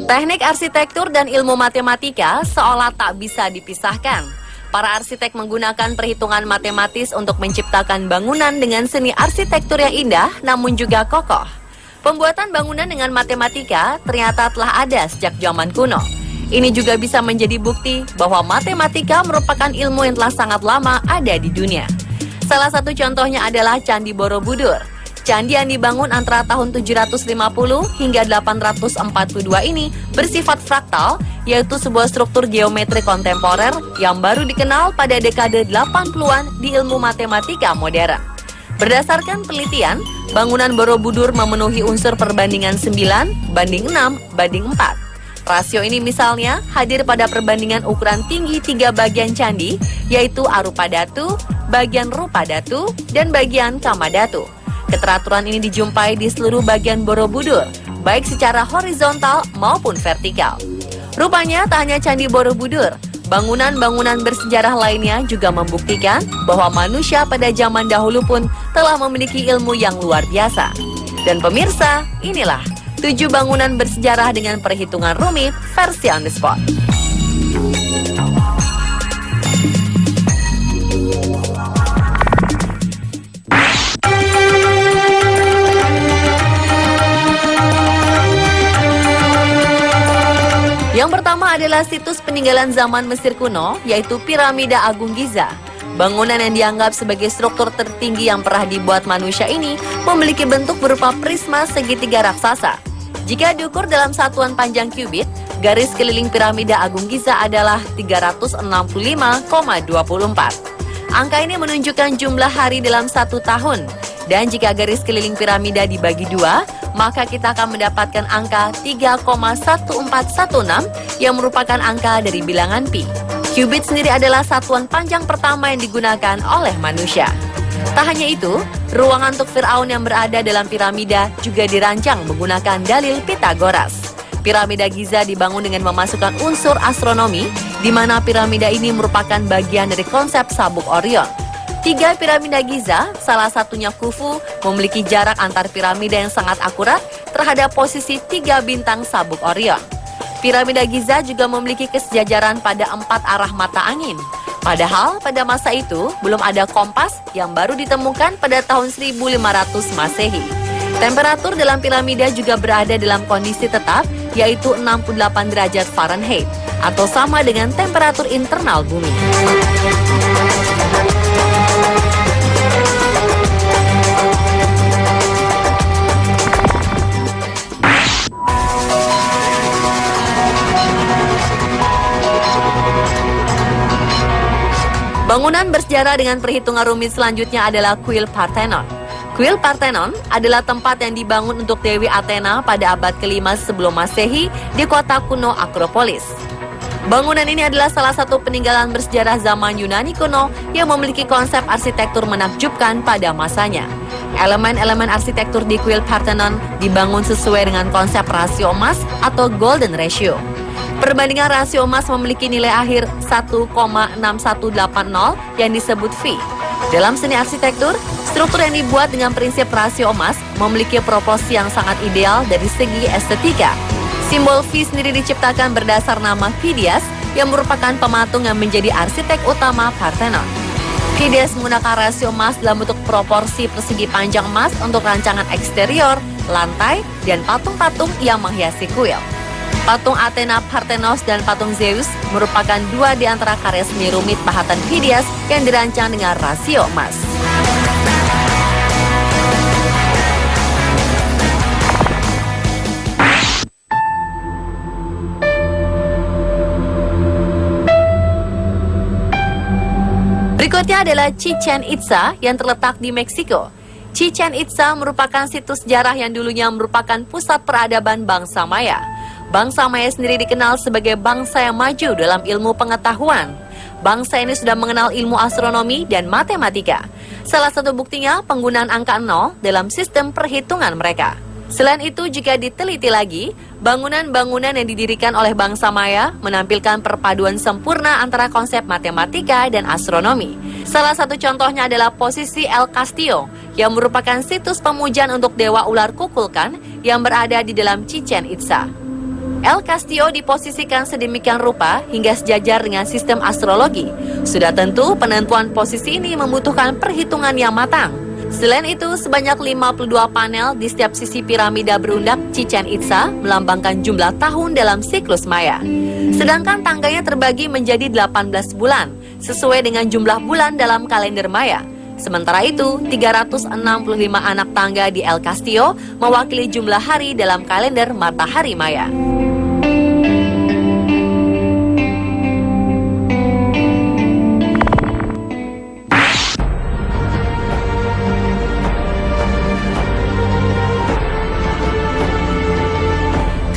Teknik arsitektur dan ilmu matematika seolah tak bisa dipisahkan. Para arsitek menggunakan perhitungan matematis untuk menciptakan bangunan dengan seni arsitektur yang indah namun juga kokoh. Pembuatan bangunan dengan matematika ternyata telah ada sejak zaman kuno. Ini juga bisa menjadi bukti bahwa matematika merupakan ilmu yang telah sangat lama ada di dunia. Salah satu contohnya adalah Candi Borobudur. Candi yang dibangun antara tahun 750 hingga 842 ini bersifat fraktal, yaitu sebuah struktur geometri kontemporer yang baru dikenal pada dekade 80-an di ilmu matematika modern. Berdasarkan penelitian, bangunan Borobudur memenuhi unsur perbandingan 9 banding 6 banding 4. Rasio ini misalnya hadir pada perbandingan ukuran tinggi 3 bagian candi, yaitu arupa datu, bagian rupa datu, dan bagian kama datu. Keteraturan ini dijumpai di seluruh bagian Borobudur, baik secara horizontal maupun vertikal. Rupanya tak hanya Candi Borobudur, bangunan-bangunan bersejarah lainnya juga membuktikan bahwa manusia pada zaman dahulu pun telah memiliki ilmu yang luar biasa. Dan pemirsa, inilah 7 bangunan bersejarah dengan perhitungan rumit versi on the spot. Yang pertama adalah situs peninggalan zaman Mesir kuno, yaitu Piramida Agung Giza. Bangunan yang dianggap sebagai struktur tertinggi yang pernah dibuat manusia ini memiliki bentuk berupa prisma segitiga raksasa. Jika diukur dalam satuan panjang kubit, garis keliling Piramida Agung Giza adalah 365,24. Angka ini menunjukkan jumlah hari dalam satu tahun. Dan jika garis keliling piramida dibagi 2, maka kita akan mendapatkan angka 3,1416 yang merupakan angka dari bilangan pi. Kubit sendiri adalah satuan panjang pertama yang digunakan oleh manusia. Tak hanya itu, ruangan untuk Firaun yang berada dalam piramida juga dirancang menggunakan dalil Pitagoras. Piramida Giza dibangun dengan memasukkan unsur astronomi, di mana piramida ini merupakan bagian dari konsep sabuk Orion. 3 piramida Giza, salah satunya Khufu, memiliki jarak antar piramida yang sangat akurat terhadap posisi 3 bintang sabuk Orion. Piramida Giza juga memiliki kesejajaran pada 4 arah mata angin. Padahal pada masa itu belum ada kompas yang baru ditemukan pada tahun 1500 Masehi. Temperatur dalam piramida juga berada dalam kondisi tetap, yaitu 68 derajat Fahrenheit, atau sama dengan temperatur internal bumi. Bangunan bersejarah dengan perhitungan rumit selanjutnya adalah Kuil Parthenon. Kuil Parthenon adalah tempat yang dibangun untuk Dewi Athena pada abad ke-5 sebelum Masehi di kota kuno Akropolis. Bangunan ini adalah salah satu peninggalan bersejarah zaman Yunani kuno yang memiliki konsep arsitektur menakjubkan pada masanya. Elemen-elemen arsitektur di Kuil Parthenon dibangun sesuai dengan konsep rasio emas atau golden ratio. Perbandingan rasio emas memiliki nilai akhir 1,6180 yang disebut phi. Dalam seni arsitektur, struktur yang dibuat dengan prinsip rasio emas memiliki proporsi yang sangat ideal dari segi estetika. Simbol phi sendiri diciptakan berdasar nama Phidias yang merupakan pematung yang menjadi arsitek utama Parthenon. Phidias menggunakan rasio emas dalam bentuk proporsi persegi panjang emas untuk rancangan eksterior, lantai, dan patung-patung yang menghiasi kuil. Patung Athena Parthenos dan patung Zeus merupakan 2 di antara karya seni rumit pahatan Phidias yang dirancang dengan rasio emas. Berikutnya adalah Chichen Itza yang terletak di Meksiko. Chichen Itza merupakan situs sejarah yang dulunya merupakan pusat peradaban bangsa Maya. Bangsa Maya sendiri dikenal sebagai bangsa yang maju dalam ilmu pengetahuan. Bangsa ini sudah mengenal ilmu astronomi dan matematika. Salah satu buktinya penggunaan angka 0 dalam sistem perhitungan mereka. Selain itu, jika diteliti lagi, bangunan-bangunan yang didirikan oleh bangsa Maya menampilkan perpaduan sempurna antara konsep matematika dan astronomi. Salah satu contohnya adalah posisi El Castillo, yang merupakan situs pemujaan untuk dewa ular Kukulkan yang berada di dalam Chichen Itza. El Castillo diposisikan sedemikian rupa hingga sejajar dengan sistem astrologi. Sudah tentu penentuan posisi ini membutuhkan perhitungan yang matang. Selain itu, sebanyak 52 panel di setiap sisi piramida berundak Chichen Itza melambangkan jumlah tahun dalam siklus Maya. Sedangkan tangganya terbagi menjadi 18 bulan, sesuai dengan jumlah bulan dalam kalender Maya. Sementara itu, 365 anak tangga di El Castillo mewakili jumlah hari dalam kalender matahari Maya.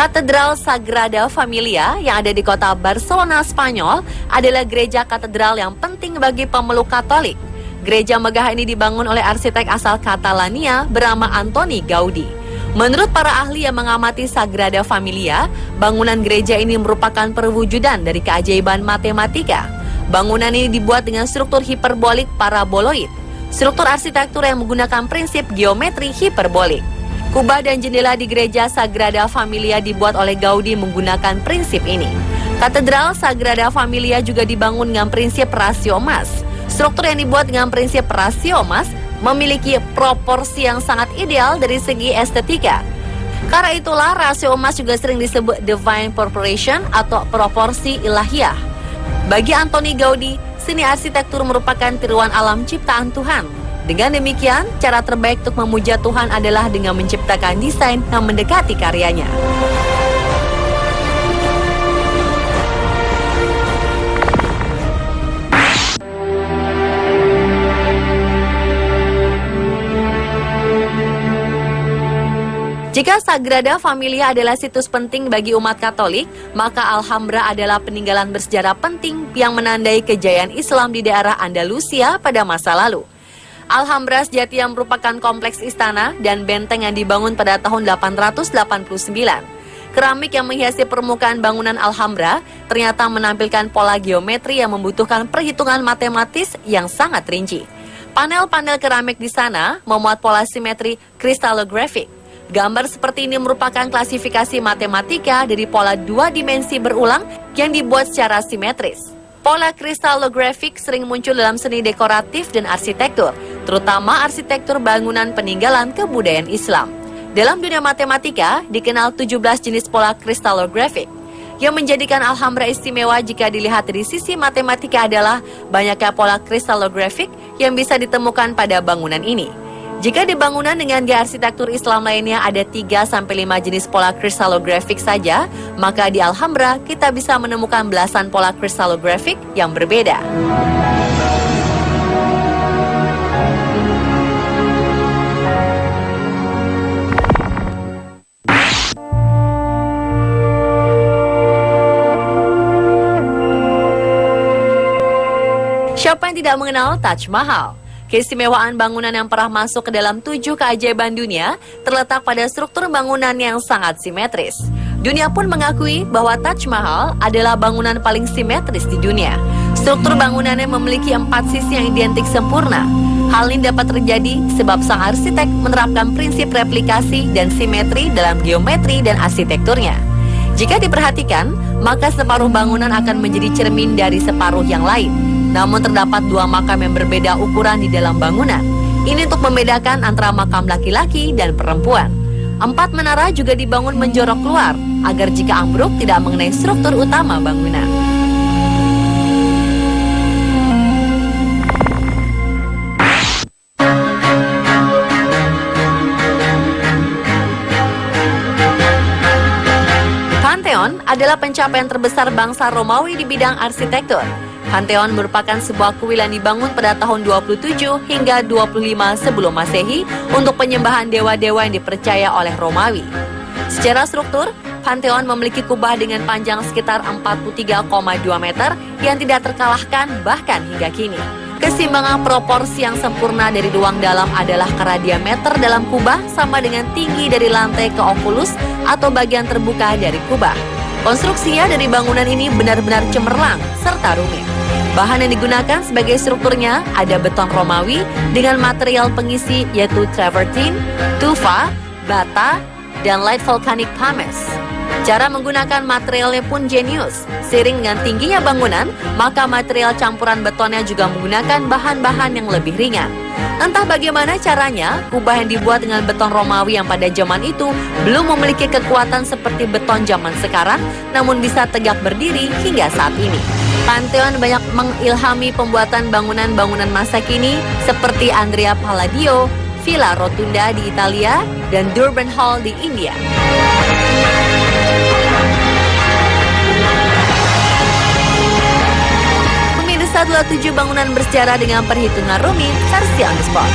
Katedral Sagrada Familia yang ada di kota Barcelona, Spanyol adalah gereja katedral yang penting bagi pemeluk Katolik. Gereja megah ini dibangun oleh arsitek asal Catalania bernama Antoni Gaudi. Menurut para ahli yang mengamati Sagrada Familia, bangunan gereja ini merupakan perwujudan dari keajaiban matematika. Bangunan ini dibuat dengan struktur hiperbolik paraboloid, struktur arsitektur yang menggunakan prinsip geometri hiperbolik. Kubah dan jendela di gereja Sagrada Familia dibuat oleh Gaudi menggunakan prinsip ini. Katedral Sagrada Familia juga dibangun dengan prinsip rasio emas. Struktur yang dibuat dengan prinsip rasio emas memiliki proporsi yang sangat ideal dari segi estetika. Karena itulah rasio emas juga sering disebut divine proportion atau proporsi ilahiyah. Bagi Antoni Gaudi, seni arsitektur merupakan tiruan alam ciptaan Tuhan. Dengan demikian, cara terbaik untuk memuja Tuhan adalah dengan menciptakan desain yang mendekati karyanya. Jika Sagrada Familia adalah situs penting bagi umat Katolik, maka Alhambra adalah peninggalan bersejarah penting yang menandai kejayaan Islam di daerah Andalusia pada masa lalu. Alhambra sejatinya merupakan kompleks istana dan benteng yang dibangun pada tahun 889. Keramik yang menghiasi permukaan bangunan Alhambra ternyata menampilkan pola geometri yang membutuhkan perhitungan matematis yang sangat rinci. Panel-panel keramik di sana memuat pola simetri kristallografik. Gambar seperti ini merupakan klasifikasi matematika dari pola dua dimensi berulang yang dibuat secara simetris. Pola kristallografik sering muncul dalam seni dekoratif dan arsitektur, terutama arsitektur bangunan peninggalan kebudayaan Islam. Dalam dunia matematika, dikenal 17 jenis pola kristallografik. Yang menjadikan Alhambra istimewa jika dilihat dari sisi matematika adalah banyaknya pola kristallografik yang bisa ditemukan pada bangunan ini. Jika di bangunan dengan gaya arsitektur Islam lainnya ada 3-5 jenis pola kristallografik saja, maka di Alhambra kita bisa menemukan belasan pola kristallografik yang berbeda. Siapa yang tidak mengenal Taj Mahal? Keistimewaan bangunan yang pernah masuk ke dalam 7 keajaiban dunia terletak pada struktur bangunan yang sangat simetris. Dunia pun mengakui bahwa Taj Mahal adalah bangunan paling simetris di dunia. Struktur bangunannya memiliki 4 sisi yang identik sempurna. Hal ini dapat terjadi sebab sang arsitek menerapkan prinsip replikasi dan simetri dalam geometri dan arsitekturnya. Jika diperhatikan, maka separuh bangunan akan menjadi cermin dari separuh yang lain. Namun terdapat 2 makam yang berbeda ukuran di dalam bangunan. Ini untuk membedakan antara makam laki-laki dan perempuan. 4 menara juga dibangun menjorok keluar, agar jika ambruk tidak mengenai struktur utama bangunan. Pantheon adalah pencapaian terbesar bangsa Romawi di bidang arsitektur. Pantheon merupakan sebuah kuil yang dibangun pada tahun 27 hingga 25 sebelum Masehi untuk penyembahan dewa-dewa yang dipercaya oleh Romawi. Secara struktur, Pantheon memiliki kubah dengan panjang sekitar 43,2 meter yang tidak terkalahkan bahkan hingga kini. Keseimbangan proporsi yang sempurna dari ruang dalam adalah karena diameter dalam kubah sama dengan tinggi dari lantai ke oculus atau bagian terbuka dari kubah. Konstruksinya dari bangunan ini benar-benar cemerlang serta rumit. Bahan yang digunakan sebagai strukturnya ada beton Romawi dengan material pengisi yaitu travertine, tufa, bata, dan light volcanic pumice. Cara menggunakan materialnya pun jenius. Seiring dengan tingginya bangunan, maka material campuran betonnya juga menggunakan bahan-bahan yang lebih ringan. Entah bagaimana caranya, kubah yang dibuat dengan beton Romawi yang pada zaman itu belum memiliki kekuatan seperti beton zaman sekarang, namun bisa tegak berdiri hingga saat ini. Pantheon banyak mengilhami pembuatan bangunan-bangunan masa kini seperti Andrea Palladio, Villa Rotunda di Italia, dan Durban Hall di India. Pemirsa, 27 bangunan bersejarah dengan perhitungan rumit versi on the spot.